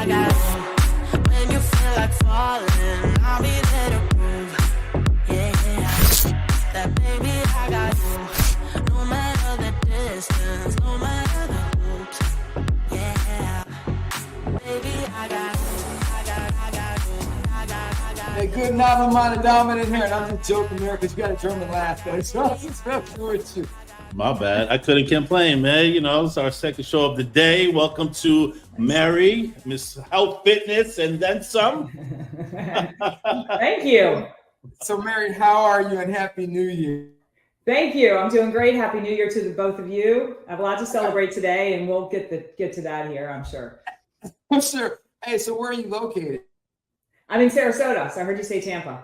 I got you. When you feel like falling, I'll be there to prove. Yeah, that baby, I got you. No matter the distance, no matter the hoops. Yeah, baby, I got you. I got Hey, good night, I'm on a dominant here, and I'm just joking there because you got a German laugh there, so I'm just messing with you. My bad. I couldn't complain, man. You know, it's our second show of the day. Welcome to Mary, Miss Health, Fitness, and then some. Thank you. So, Mary, how are you, and Happy New Year? Thank you. I'm doing great. Happy New Year to the both of you. I have a lot to celebrate today, and we'll get to that here, I'm sure. Sure. Hey, so where are you located? I'm in Sarasota, so I heard you say Tampa.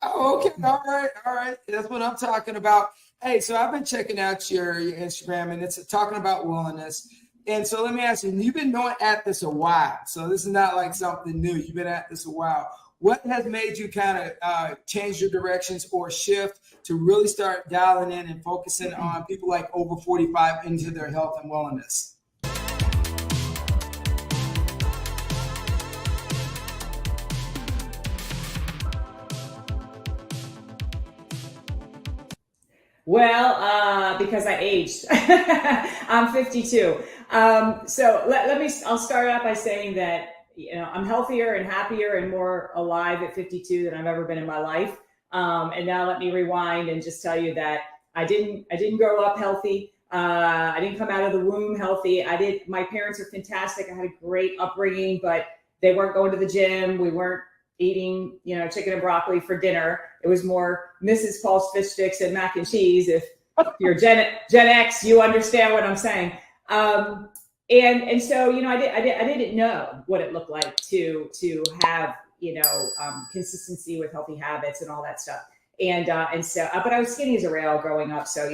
Oh, okay. All right. That's what I'm talking about. Hey, so I've been checking out your Instagram, and it's talking about wellness. And so let me ask you, you've been at this a while. So this is not like something new. You've been at this a while. What has made you kind of change your directions or shift to really start dialing in and focusing on people like over 45 into their health and wellness? Well, because I aged. I'm 52. So I'll start out by saying that, I'm healthier and happier and more alive at 52 than I've ever been in my life. And now let me rewind and just tell you that I didn't grow up healthy. I didn't come out of the womb healthy. My parents are fantastic. I had a great upbringing, but they weren't going to the gym. We weren't eating, chicken and broccoli for dinner. It was more Mrs. Paul's fish sticks and mac and cheese. If you're Gen X, you understand what I'm saying. And so, I didn't know what it looked like to have, consistency with healthy habits and all that stuff. And so, but I was skinny as a rail growing up. So,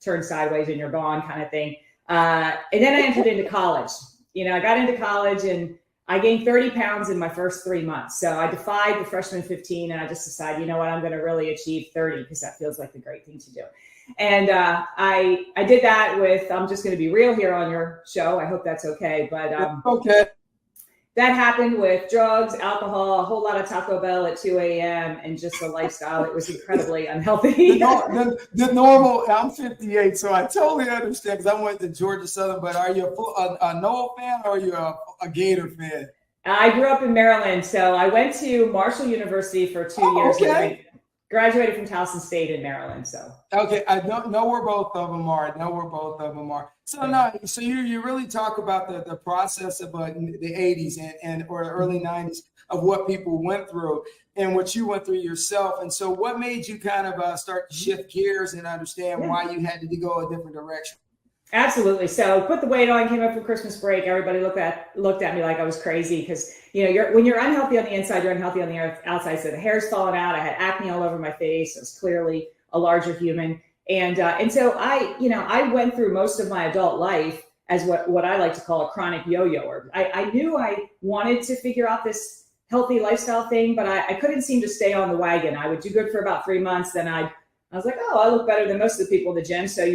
turn sideways and you're gone kind of thing. And then I entered into college. I got into college and I gained 30 pounds in my first 3 months. So I defied the freshman 15 and I just decided, I'm going to really achieve 30 because that feels like the great thing to do. And I did that with, I'm just going to be real here on your show. I hope that's okay. But okay. That happened with drugs, alcohol, a whole lot of Taco Bell at 2 a.m. and just a lifestyle. It was incredibly unhealthy. The normal, I'm 58, so I totally understand because I went to Georgia Southern, but are you a Noah fan or are you a Gator fan? I grew up in Maryland, so I went to Marshall University for 2 years. Okay. And I graduated from Towson State in Maryland. So okay, I don't know where both of them are. So no, so you really talk about the process of the 80s or the early 90s of what people went through and what you went through yourself. And so what made you kind of start to shift gears and understand why you had to go a different direction? Absolutely. So put the weight on, came up for Christmas break. Everybody looked at me like I was crazy because, when you're unhealthy on the inside, you're unhealthy on the outside. So the hair's falling out. I had acne all over my face. I was clearly a larger human. And so I went through most of my adult life as what I like to call a chronic yo-yoer. I knew I wanted to figure out this healthy lifestyle thing, but I couldn't seem to stay on the wagon. I would do good for about 3 months. Then I was like, oh, I look better than most of the people in the gym. So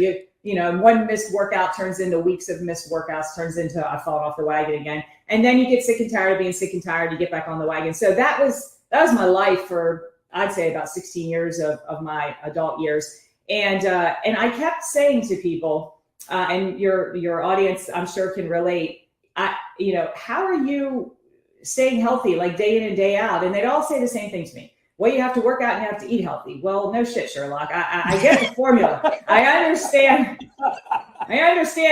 one missed workout turns into weeks of missed workouts, turns into I've fallen off the wagon again. And then you get sick and tired of being sick and tired, you get back on the wagon. So that was my life for, I'd say, about 16 years of my adult years. And I kept saying to people, and your audience, I'm sure, can relate, how are you staying healthy like day in and day out? And they'd all say the same thing to me. Well, you have to work out and you have to eat healthy. Well, no shit, Sherlock. I get the formula. I understand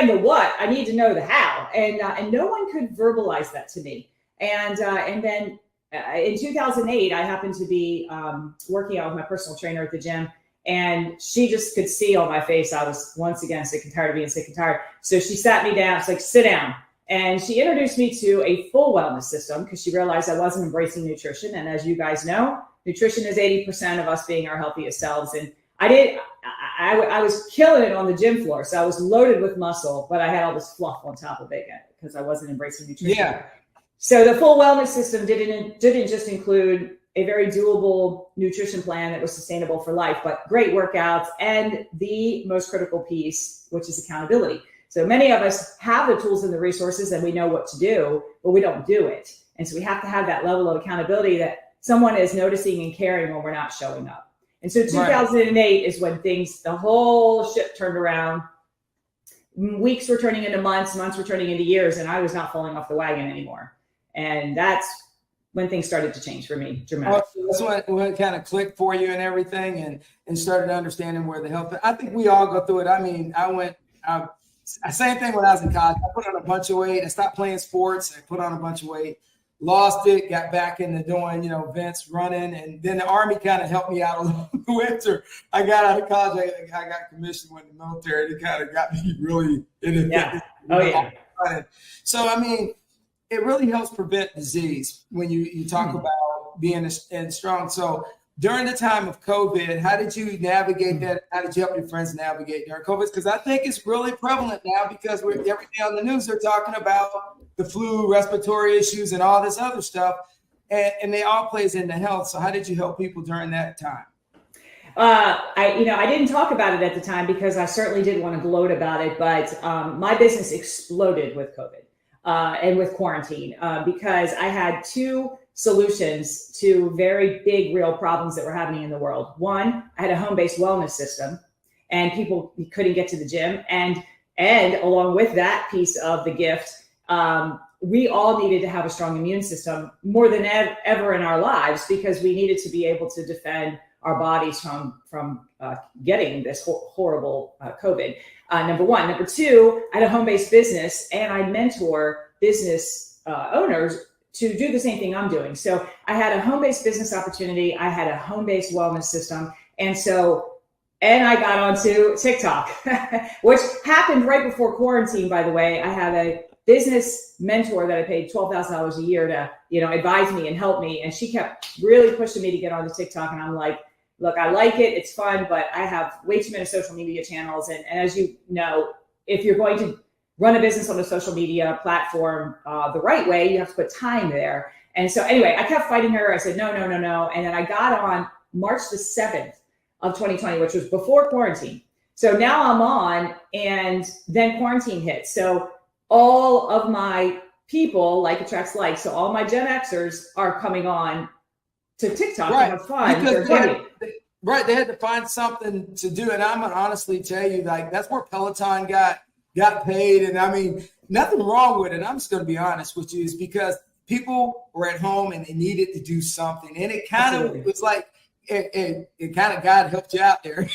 the what. I need to know the how. And no one could verbalize that to me. And then in 2008, I happened to be working out with my personal trainer at the gym. And she just could see on my face I was once again sick and tired of being sick and tired. So she sat me down. She's like, sit down. And she introduced me to a full wellness system because she realized I wasn't embracing nutrition. And as you guys know, nutrition is 80% of us being our healthiest selves. And I was killing it on the gym floor. So I was loaded with muscle, but I had all this fluff on top of it because I wasn't embracing nutrition. Yeah. So the full wellness system didn't just include a very doable nutrition plan that was sustainable for life, but great workouts and the most critical piece, which is accountability. So many of us have the tools and the resources and we know what to do, but we don't do it. And so we have to have that level of accountability that someone is noticing and caring when we're not showing up. And so 2008 is when the whole ship turned around. Weeks were turning into months, months were turning into years, and I was not falling off the wagon anymore. And that's when things started to change for me dramatically. That's when it kind of clicked for you and everything, and started understanding where the help. I think we all go through it. I mean, same thing when I was in college. I put on a bunch of weight. I stopped playing sports. I put on a bunch of weight, lost it, got back into doing, events, running. And then the Army kind of helped me out a little in the winter. I got out of college. I got commissioned with the military. It kind of got me really in it. Yeah. Oh, yeah. So, I mean, it really helps prevent disease when you talk about being strong. So during the time of COVID, how did you navigate that? How did you help your friends navigate during COVID? Because I think it's really prevalent now, because every day on the news they're talking about the flu, respiratory issues, and all this other stuff, and they all plays into health. So how did you help people during that time? I didn't talk about it at the time because I certainly didn't want to gloat about it, but my business exploded with COVID and with quarantine because I had two solutions to very big, real problems that were happening in the world. One, I had a home-based wellness system, and people couldn't get to the gym. And along with that piece of the gift, we all needed to have a strong immune system more than ever in our lives, because we needed to be able to defend our bodies from getting this horrible COVID. Number one. Number two, I had a home-based business, and I mentor business owners to do the same thing I'm doing. So I had a home-based business opportunity. I had a home-based wellness system. And I got onto TikTok, which happened right before quarantine, by the way. I had a business mentor that I paid $12,000 a year to, advise me and help me. And she kept really pushing me to get onto TikTok. And I'm like, look, I like it. It's fun, but I have way too many social media channels. And as you know, if you're going to run a business on a social media platform the right way, you have to put time there. And so anyway, I kept fighting her. I said, no. And then I got on March the 7th of 2020, which was before quarantine. So now I'm on, and then quarantine hit. So all of my people, like attracts like, so all my Gen Xers are coming on to TikTok and have fun. They had to find something to do. And I'm going to honestly tell you, like, that's where Peloton got paid. And I mean, nothing wrong with it. I'm just going to be honest with you, is because people were at home and they needed to do something. And it kind of was like, it kind of God helped you out there.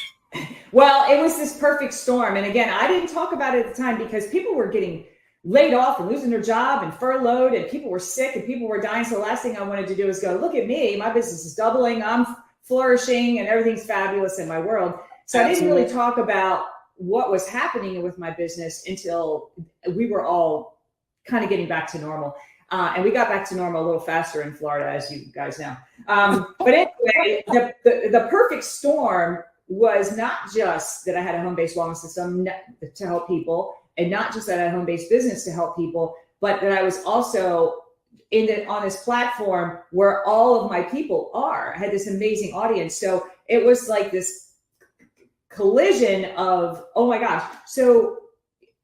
Well, it was this perfect storm. And again, I didn't talk about it at the time because people were getting laid off and losing their job and furloughed, and people were sick and people were dying. So the last thing I wanted to do is go, look at me, my business is doubling, I'm flourishing, and everything's fabulous in my world. So I didn't really talk about what was happening with my business until we were all kind of getting back to normal. And we got back to normal a little faster in Florida, as you guys know. But anyway, the perfect storm was not just that I had a home-based wellness system to help people, and not just that I had a home-based business to help people, but that I was also on this platform where all of my people are. I had this amazing audience. So it was like this collision of, oh my gosh. So,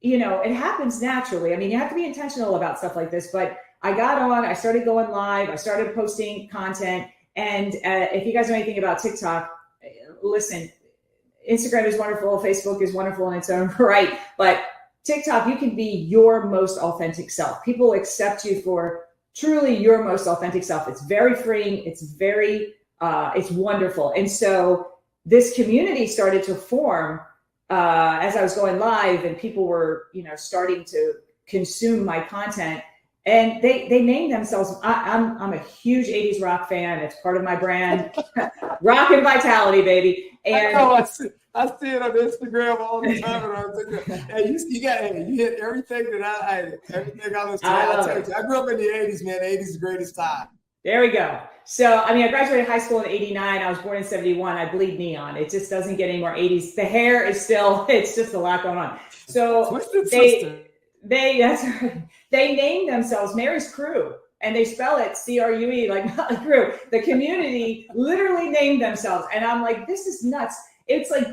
it happens naturally. I mean, you have to be intentional about stuff like this, but I got on, I started going live, I started posting content. And if you guys know anything about TikTok, listen, Instagram is wonderful, Facebook is wonderful in its own right, but TikTok, you can be your most authentic self. People accept you for truly your most authentic self. It's very freeing. It's it's wonderful. And so this community started to form as I was going live, and people were, starting to consume my content. And they named themselves, I'm a huge 80s rock fan. It's part of my brand. Rock and vitality, baby. And I see it on Instagram all the time. And you hit everything that everything I was telling you. I grew up in the 80s, man. 80s is the greatest time. There we go. So, I mean, I graduated high school in 89. I was born in 71. I bleed neon. It just doesn't get any more 80s. The hair is still, it's just a lot going on. So that's right. They named themselves Mary's Crew, and they spell it CRUE, like Motley Crue. The community literally named themselves. And I'm like, this is nuts. It's like,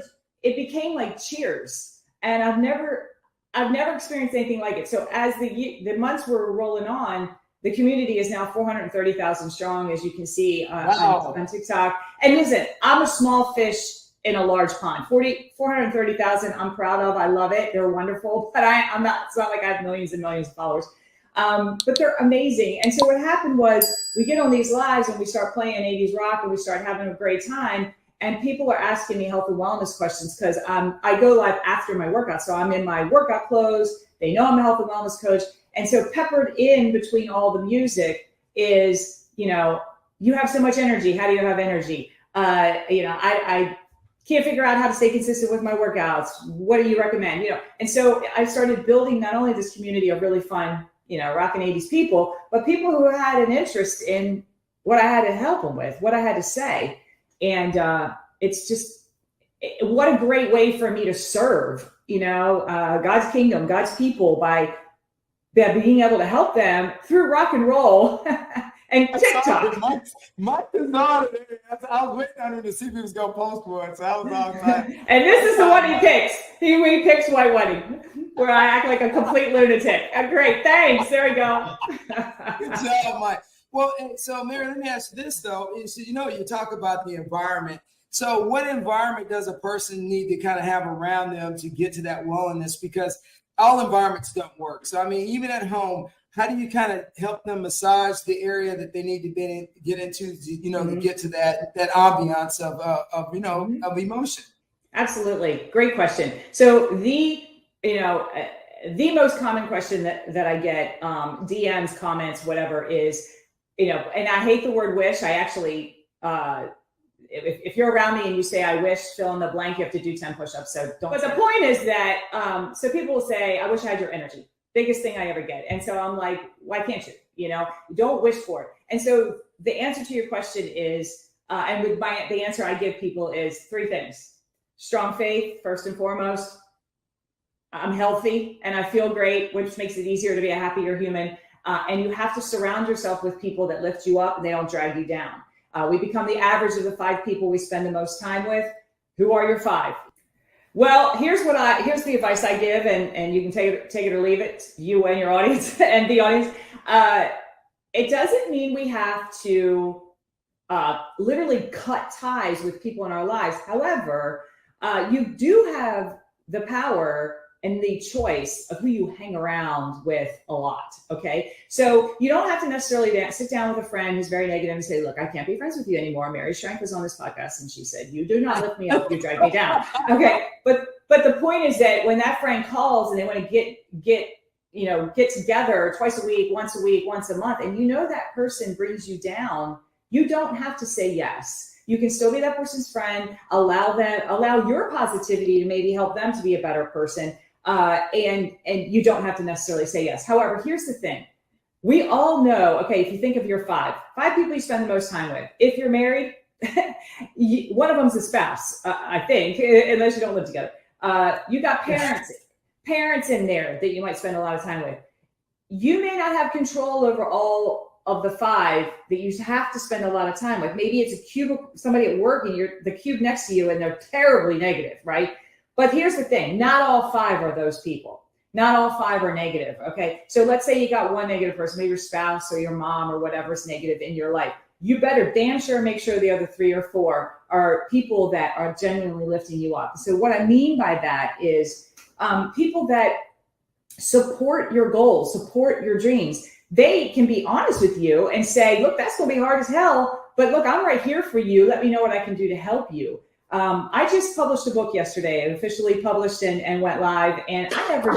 it became like Cheers. And I've never I've never experienced anything like it. So as the months were rolling on, the community is now 430,000 strong, as you can see on TikTok. And listen, I'm a small fish in a large pond. 430,000, I'm proud of. I love it. They're wonderful, but I'm not. It's not like I have millions and millions of followers. But they're amazing. And so what happened was we get on these lives and we start playing 80s rock and we start having a great time. And people are asking me health and wellness questions because I go live after my workout. So I'm in my workout clothes. They know I'm a health and wellness coach. And so peppered in between all the music is, you have so much energy. How do you have energy? I can't figure out how to stay consistent with my workouts. What do you recommend? And so I started building not only this community of really fun, rockin' 80s people, but people who had an interest in what I had to help them with, what I had to say. And it's just, what a great way for me to serve, God's kingdom, God's people by being able to help them through rock and roll and TikTok. Mike is on it. I was waiting on him to see if he was going to post for it, so I was all excited. And this is the one he picks. He picks White Wedding, where I act like a complete lunatic. Great, thanks. There we go. Good job, Mike. Well, so Mary, let me ask you this, though. You talk about the environment. So what environment does a person need to kind of have around them to get to that wellness? Because all environments don't work. So, I mean, even at home, how do you kind of help them massage the area that they need to get into, to get to that ambiance of emotion? Absolutely. Great question. So the most common question that I get, DMs, comments, whatever, is, and I hate the word wish. I actually, if you're around me and you say, I wish, fill in the blank, you have to do 10 push-ups. So don't. But the point is that, so people will say, I wish I had your energy. Biggest thing I ever get. And so I'm like, why can't you? Don't wish for it. And so the answer to your question is, and with the answer I give people is 3 things. Strong faith, first and foremost. I'm healthy and I feel great, which makes it easier to be a happier human. And you have to surround yourself with people that lift you up and they don't drag you down. We become the average of the 5 people we spend the most time with. Who are your 5? Well, here's the advice I give, and you can take it or leave it, you and your audience and the audience. It doesn't mean we have to literally cut ties with people in our lives. However, you do have the power and the choice of who you hang around with a lot. Okay. So you don't have to necessarily sit down with a friend who's very negative and say, look, I can't be friends with you anymore. Mary Schrank was on this podcast and she said, you do not lift me up, you drag me down. Okay. But the point is that when that friend calls and they want to get together twice a week, once a month, and that person brings you down, you don't have to say yes. You can still be that person's friend, allow your positivity to maybe help them to be a better person. And you don't have to necessarily say yes. However, here's the thing. We all know, okay, if you think of your 5 people you spend the most time with, if you're married, one of them's a spouse, I think, unless you don't live together. You got parents in there that you might spend a lot of time with. You may not have control over all of the 5 that you have to spend a lot of time with. Maybe it's a cube, somebody at work and you're the cube next to you and they're terribly negative, right? But here's the thing, not all 5 are those people. Not all 5 are negative, okay? So let's say you got one negative person, maybe your spouse or your mom or whatever is negative in your life. You better damn sure make sure the other 3 or 4 are people that are genuinely lifting you up. So what I mean by that is people that support your goals, support your dreams. They can be honest with you and say, look, that's going to be hard as hell, but look, I'm right here for you. Let me know what I can do to help you. I just published a book yesterday. It officially published and went live. And I never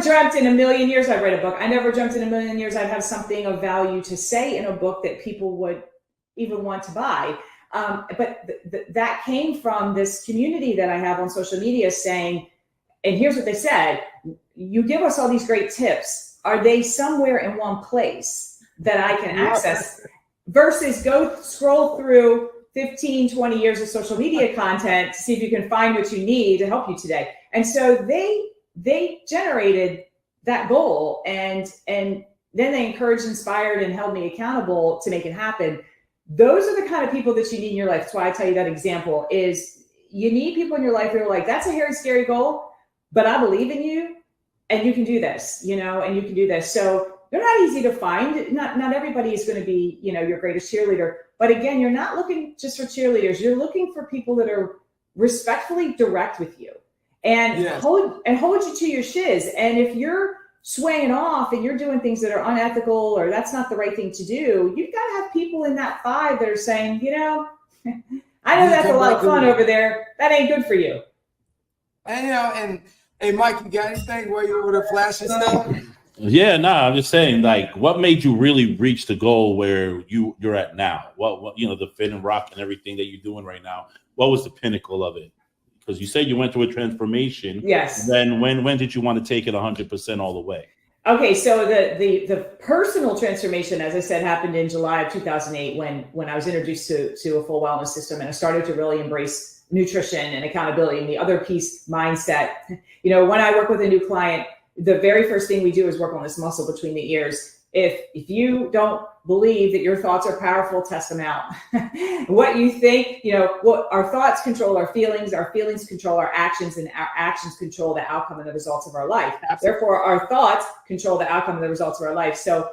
dreamt in a million years I'd write a book. I never dreamt in a million years I'd have something of value to say in a book that people would even want to buy. But that came from this community that I have on social media saying, and here's what they said, you give us all these great tips. Are they somewhere in one place that I can access? Versus go scroll through 15, 20 years of social media content to see if you can find what you need to help you today. And so they generated that goal and then they encouraged, inspired, and held me accountable to make it happen. Those are the kind of people that you need in your life. That's why I tell you that example is, you need people in your life who are like, that's a hairy, scary goal, but I believe in you and you can do this, you know, and you can do this. So they're not easy to find. Not everybody is going to be, you know, your greatest cheerleader. But again, you're not looking just for cheerleaders. You're looking for people that are respectfully direct with you and hold you to your shiz. And if you're swaying off and you're doing things that are unethical or that's not the right thing to do, you've got to have people in that 5 that are saying, you know, I know that's a lot of fun over there. That ain't good for you. And, you know, and hey, Mike, you got anything where you would have flashed stuff? Yeah, I'm just saying, like, what made you really reach the goal where you're at now? What you know, the fit and rock and everything that you're doing right now. What was the pinnacle of it? Because you said you went through a transformation. Yes. Then when did you want to take it 100% all the way? Okay, so the personal transformation, as I said, happened in July of 2008 when I was introduced to a full wellness system and I started to really embrace nutrition and accountability and the other piece mindset. You know, when I work with a new client, the very first thing we do is work on this muscle between the ears. If you don't believe that your thoughts are powerful, test them out. What you think, you know, what our thoughts control our feelings control our actions, and our actions control the outcome and the results of our life. Absolutely. Therefore, our thoughts control the outcome and the results of our life. So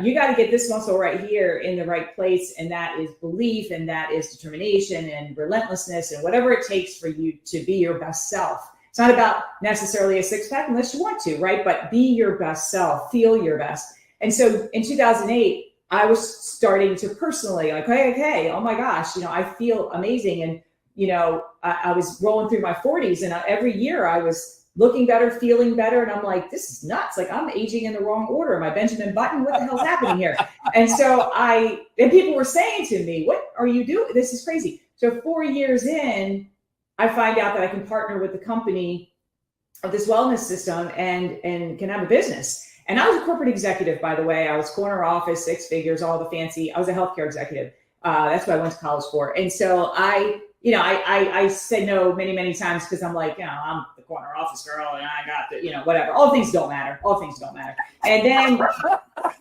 you got to get this muscle right here in the right place, and that is belief, and that is determination and relentlessness, and whatever it takes for you to be your best self. It's not about necessarily a 6-pack unless you want to, right? But be your best self, feel your best. And so in 2008, I was starting to personally like, okay, oh my gosh, you know, I feel amazing. And, you know, I was rolling through my 40s and every year I was looking better, feeling better. And I'm like, this is nuts. Like I'm aging in the wrong order. My Benjamin Button, what the hell's happening here? And so and people were saying to me, what are you doing? This is crazy. So 4 years in, I find out that I can partner with the company of this wellness system and can have a business. And I was a corporate executive, by the way. I was corner office, 6 figures, all the fancy. I was a healthcare executive. That's what I went to college for. And so I said no many, many times because I'm like, you know, I'm the corner office girl and I got the, you know, whatever. All things don't matter. And then,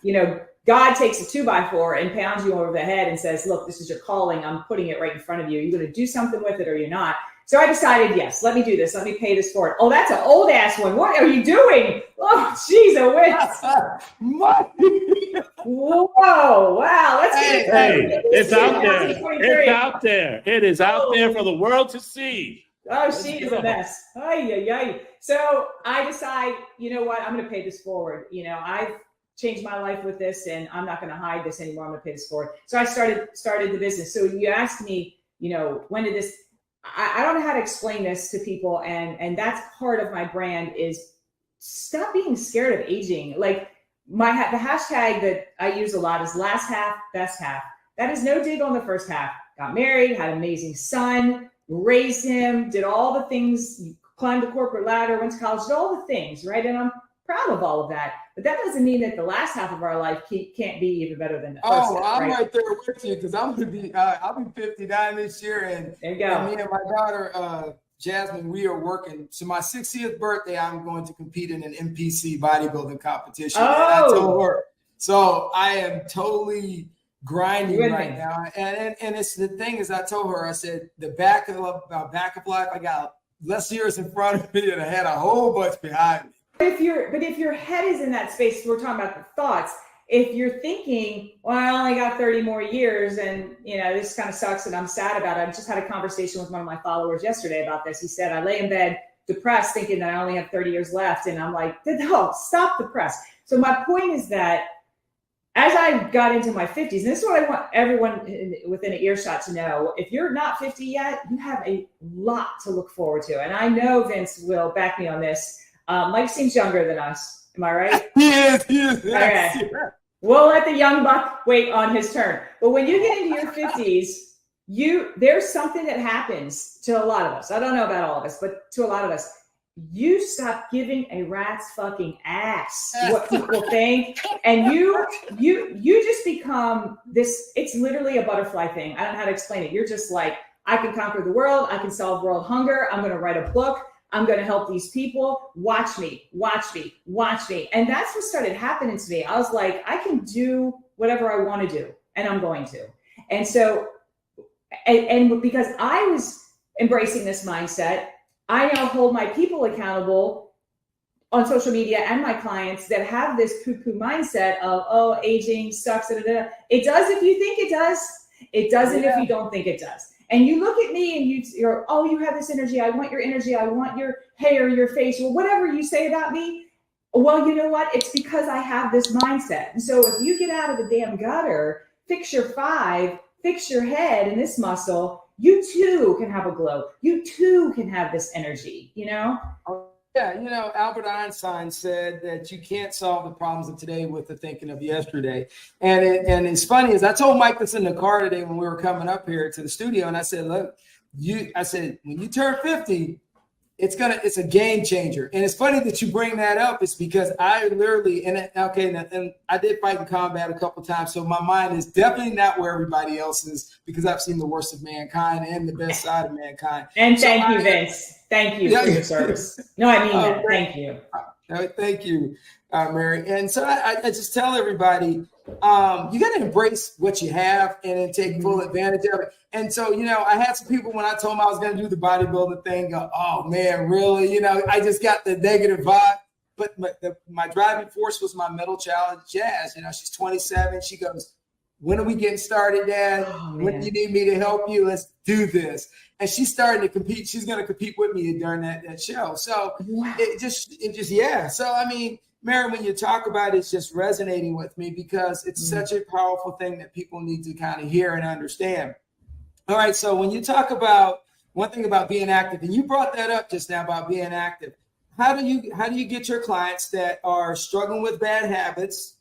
you know, God takes a 2x4 and pounds you over the head and says, look, this is your calling. I'm putting it right in front of you. You're going to do something with it or you're not. So I decided, yes, let me do this. Let me pay this forward. Oh, that's an old ass one. What are you doing? Oh, geez, a witch. Whoa, wow. Let's get it's out there. It's out there. It is out there for the world to see. Oh, she is a mess. Ay. So I decide, you know what? I'm going to pay this forward. You know, I've changed my life with this and I'm not going to hide this anymore. I'm going to pay this forward. So I started the business. So you asked me, you know, when did this, I don't know how to explain this to people. And that's part of my brand is stop being scared of aging. Like the hashtag that I use a lot is last half, best half. That is no dig on the first half. Got married, had an amazing son, raised him, did all the things, climbed the corporate ladder, went to college, did all the things, right? And I'm proud of all of that. But that doesn't mean that the last half of our life can't be even better than the first half. I'm right there with you because I'm going to be, I'll be 59 this year. And, there you go. And me and my daughter, Jasmine, we are working. So my 60th birthday, I'm going to compete in an NPC bodybuilding competition. Oh. And I told her, so I am totally grinding right now. And it's the thing is I told her, I said, the back of life, I got less years in front of me and I had a whole bunch behind me. But if your head is in that space, we're talking about the thoughts. If you're thinking, well, I only got 30 more years and, you know, this kind of sucks and I'm sad about it. I just had a conversation with one of my followers yesterday about this. He said, I lay in bed depressed thinking that I only have 30 years left. And I'm like, no, stop depressed. So my point is that as I got into my 50s, and this is what I want everyone within an earshot to know, if you're not 50 yet, you have a lot to look forward to. And I know Vince will back me on this. Mike seems younger than us. Am I right? Yes. Okay. We'll let the young buck wait on his turn. But when you get into your 50s, there's something that happens to a lot of us. I don't know about all of us, but to a lot of us, you stop giving a rat's fucking ass what people think. And you just become this, it's literally a butterfly thing. I don't know how to explain it. You're just like, I can conquer the world. I can solve world hunger. I'm going to write a book. I'm going to help these people. Watch me. And that's what started happening to me. I was like, I can do whatever I want to do, and I'm going to. And so, and because I was embracing this mindset, I now hold my people accountable on social media and my clients that have this poo-poo mindset of, oh, aging sucks. Da, da, da. It does if you think it does. It doesn't if you don't think it does. And you look at me and you're, oh, you have this energy. I want your energy. I want your hair, your face, or whatever you say about me. Well, you know what? It's because I have this mindset. And so if you get out of the damn gutter, fix your 5, fix your head and this muscle, you too can have a glow. You too can have this energy, you know? Yeah, you know, Albert Einstein said that you can't solve the problems of today with the thinking of yesterday. And it's funny is I told Mike this in the car today when we were coming up here to the studio, and I said, look, when you turn 50, it's a game changer. And it's funny that you bring that up. It's because I literally, and I did fight in combat a couple of times. So my mind is definitely not where everybody else is, because I've seen the worst of mankind and the best side of mankind. And thank you, Vince. Thank you for your service. No, I mean that. Thank you. Thank you, Mary. And so I just tell everybody, you got to embrace what you have and then take full advantage of it. And so, you know, I had some people when I told them I was going to do the bodybuilding thing go, oh, man, really? You know, I just got the negative vibe. But my driving force was my middle child, Jazz. You know, she's 27. She goes, when are we getting started, Dad? When do you need me to help you? Let's do this. And she's starting to compete. She's going to compete with me during that show. So it just, yeah. So, I mean, Mary, when you talk about it, it's just resonating with me because it's such a powerful thing that people need to kind of hear and understand. All right. So when you talk about one thing about being active, and you brought that up just now about being active, how do you get your clients that are struggling with bad habits,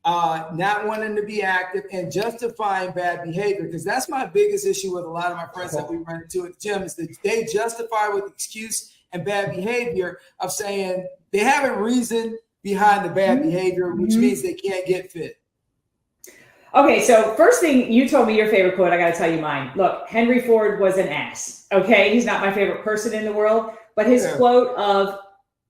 not wanting to be active, and justifying bad behavior? Because that's my biggest issue with a lot of my friends that we run into at the gym is that they justify with excuse and bad behavior of saying they have a reason behind the bad behavior, which means they can't get fit. Okay, so first thing, you told me your favorite quote. I got to tell you mine. Look, Henry Ford was an ass. Okay, he's not my favorite person in the world, but his quote of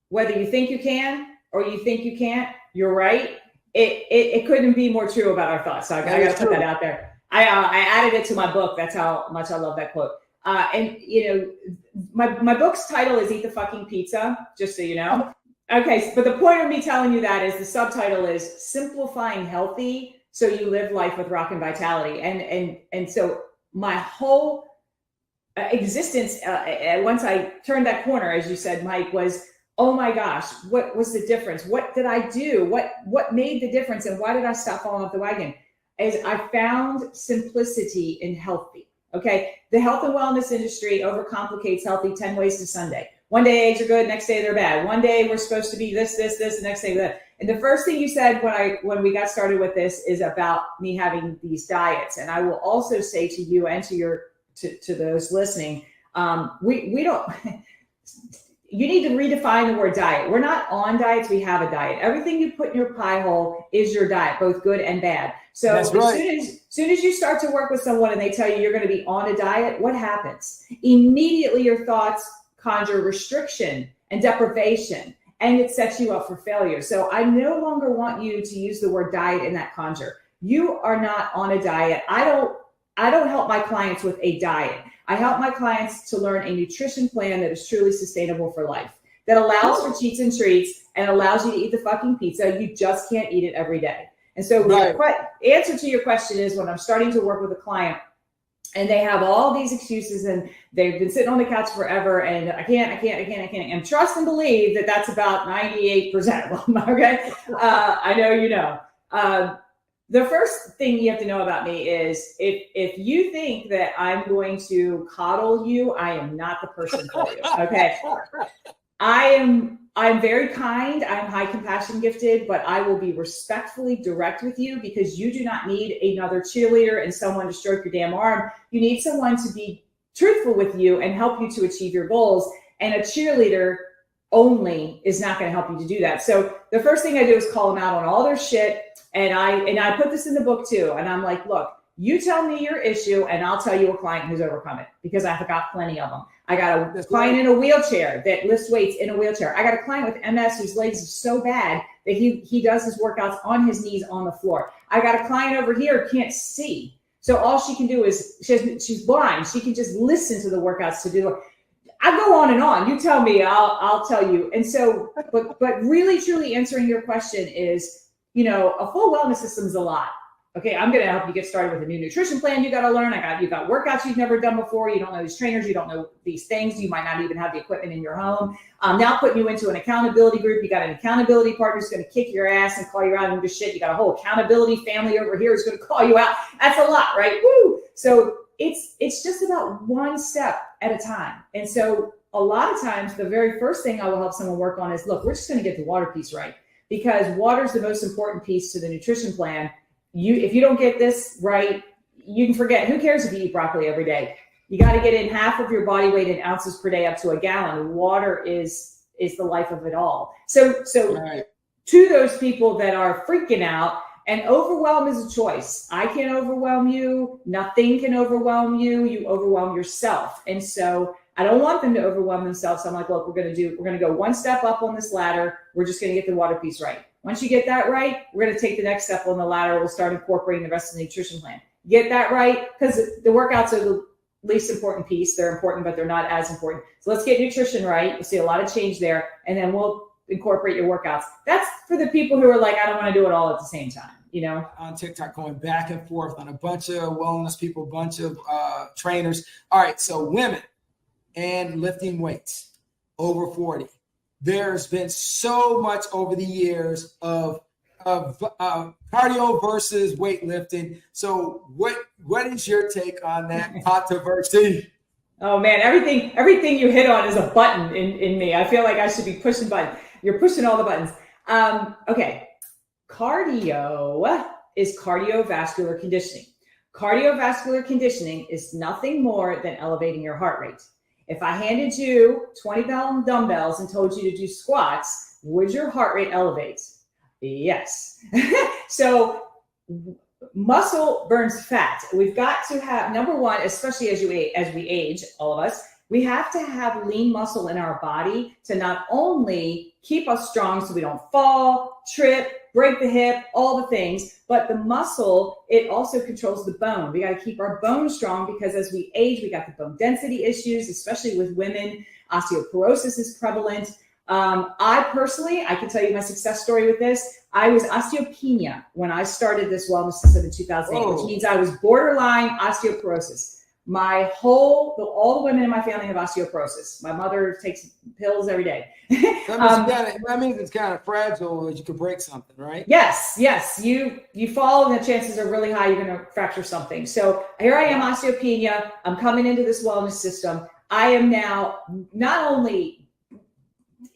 whether you think you can or you think you can't, you're right. It couldn't be more true about our thoughts. So I got to put that out there. I added it to my book. That's how much I love that quote. And you know, my book's title is Eat the Fucking Pizza, just so you know. Okay, but the point of me telling you that is the subtitle is Simplifying Healthy So You Live Life with Rock and Vitality. And so my whole existence, once I turned that corner, as you said, Mike, was, oh my gosh, what was the difference? What did I do? What made the difference? And why did I stop falling off the wagon? Is I found simplicity in healthy. Okay, the health and wellness industry overcomplicates healthy 10 ways to Sunday. One day eggs are good, next day they're bad. One day we're supposed to be this, the next day that. And the first thing you said when we got started with this is about me having these diets. And I will also say to you and to those listening, we don't. You need to redefine the word diet. We're not on diets. We have a diet. Everything you put in your pie hole is your diet, both good and bad. So as soon as you start to work with someone and they tell you you're going to be on a diet, what happens? Immediately your thoughts conjure restriction and deprivation, and it sets you up for failure. So I no longer want you to use the word diet in that conjure. You are not on a diet. I don't help my clients with a diet. I help my clients to learn a nutrition plan that is truly sustainable for life, that allows for cheats and treats and allows you to eat the fucking pizza. You just can't eat it every day. And so the answer to your question is when I'm starting to work with a client and they have all these excuses and they've been sitting on the couch forever and I can't. And trust and believe that that's about 98% of them, okay? I know you know. The first thing you have to know about me is if you think that I'm going to coddle you, I am not the person for you. Okay. I'm very kind. I'm high compassion gifted, but I will be respectfully direct with you because you do not need another cheerleader and someone to stroke your damn arm. You need someone to be truthful with you and help you to achieve your goals. And a cheerleader only is not going to help you to do that. So the first thing I do is call them out on all their shit. And I put this in the book too. And I'm like, look, you tell me your issue and I'll tell you a client who's overcome it because I've got plenty of them. I got a client in a wheelchair that lifts weights in a wheelchair. I got a client with MS whose legs are so bad that he does his workouts on his knees on the floor. I got a client over here who can't see. So all she can do is she's blind. She can just listen to the workouts to do. I go on and on. You tell me, I'll tell you. And so, but really, truly answering your question is, a full wellness system is a lot. Okay, I'm going to help you get started with a new nutrition plan you got to learn. You got workouts you've never done before. You don't know these trainers. You don't know these things. You might not even have the equipment in your home. Now putting you into an accountability group. You got an accountability partner who's going to kick your ass and call you out and do shit. You got a whole accountability family over here who's going to call you out. That's a lot, right? Woo! So it's just about one step at a time. And so a lot of times, the very first thing I will help someone work on is, look, we're just going to get the water piece right, because water is the most important piece to the nutrition plan. If you don't get this right, you can forget. Who cares if you eat broccoli every day? You got to get in half of your body weight in ounces per day up to a gallon. Water is the life of it all. So right. To those people that are freaking out, and overwhelm is a choice. I can't overwhelm you. Nothing can overwhelm you. You overwhelm yourself. And so I don't want them to overwhelm themselves. So I'm like, look, we're going to go one step up on this ladder. We're just going to get the water piece right. Once you get that right, we're going to take the next step on the ladder. We'll start incorporating the rest of the nutrition plan. Get that right, because the workouts are the least important piece. They're important, but they're not as important. So let's get nutrition right. You'll see a lot of change there, and then we'll incorporate your workouts. That's for the people who are like, I don't want to do it all at the same time. On TikTok, going back and forth on a bunch of wellness people, bunch of trainers. All right, so women and lifting weights over 40. There's been so much over the years of cardio versus weightlifting. So what is your take on that controversy? Oh man, everything you hit on is a button in me. I feel like I should be pushing buttons. You're pushing all the buttons. Okay. Cardio is cardiovascular conditioning. Cardiovascular conditioning is nothing more than elevating your heart rate. If I handed you 20-pound dumbbells and told you to do squats, would your heart rate elevate? Yes. So muscle burns fat. We've got to have, number one, especially as we age, all of us, we have to have lean muscle in our body to not only keep us strong so we don't fall, trip, break the hip, all the things, but the muscle, it also controls the bone. We got to keep our bone strong, because as we age, we got the bone density issues, especially with women. Osteoporosis is prevalent. I personally, I can tell you my success story with this. I was osteopenia when I started this wellness system in 2008, which means I was borderline osteoporosis. All the women in my family have osteoporosis. My mother takes pills every day. That means it's kind of fragile, that you could break something, right? Yes. You fall, and the chances are really high you're going to fracture something. So here I am, osteopenia. I'm coming into this wellness system. I am now not only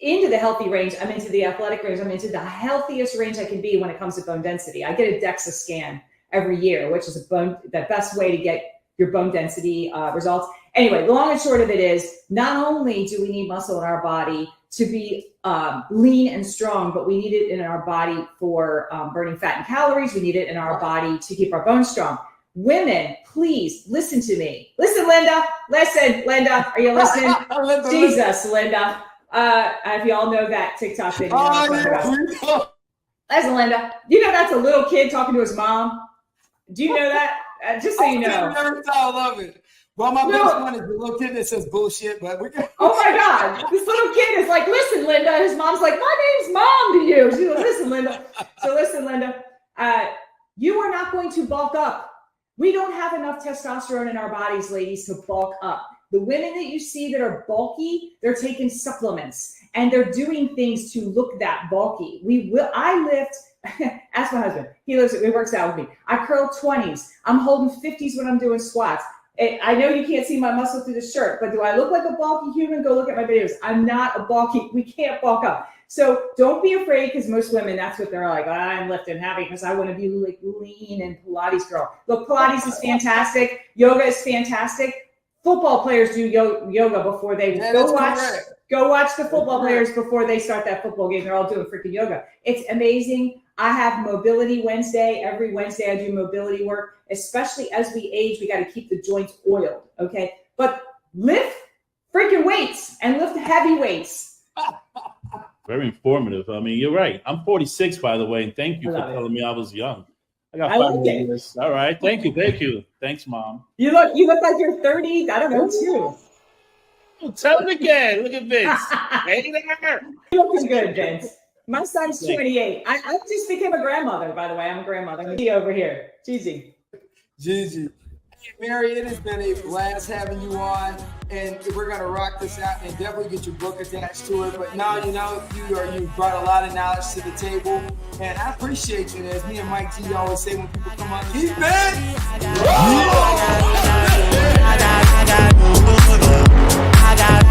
into the healthy range, I'm into the athletic range. I'm into the healthiest range I can be when it comes to bone density. I get a DEXA scan every year, which is the best way to get your bone density results. Anyway, the long and short of it is, not only do we need muscle in our body to be lean and strong, but we need it in our body for burning fat and calories. We need it in our body to keep our bones strong. Women, please listen to me. Listen, Linda. Listen, Linda. Are you listening? Jesus, Linda. If you all know that TikTok thing. Listen, Linda. You know that's a little kid talking to his mom? Do you know that? Just so you know. I love it. Well, my best one is the little kid that says bullshit, but we're gonna... Oh my God. This little kid is like, listen, Linda. His mom's like, my name's Mom to you. She's like, listen, Linda. So listen, Linda, you are not going to bulk up. We don't have enough testosterone in our bodies, ladies, to bulk up. The women that you see that are bulky, they're taking supplements and they're doing things to look that bulky. I lift, ask my husband, he works out with me. I curl 20s. I'm holding 50s when I'm doing squats. I know you can't see my muscle through the shirt, but do I look like a bulky human? Go look at my videos. I'm not a bulky, we can't bulk up. So don't be afraid, because most women, that's what they're like, I'm lifting heavy because I want to be like lean and Pilates girl. Look, Pilates is fantastic. Yoga is fantastic. Football players do yoga before they go watch the football players before they start that football game. They're all doing freaking yoga. It's amazing. I have Mobility Wednesday. Every Wednesday I do mobility work. Especially as we age, we got to keep the joints oiled, okay? But lift freaking weights and lift heavy weights. Very informative. I mean, you're right. I'm 46, by the way, and thank you for telling me I was young. I got I 5 like more it. years. All right. Thank you. Thanks, Mom. You look like you're 30. I don't know, too. Tell it again. Look at Vince. Hey there. You're looking good, Vince. My son's 28. I just became a grandmother, by the way. I'm a grandmother. Gigi over here. Gigi. Gigi. Hey, Mary, it has been a blast having you on, and we're going to rock this out and definitely get your book attached to it. But now, you brought a lot of knowledge to the table, and I appreciate you. And as me and Mike G always say when people come on, keep it. I got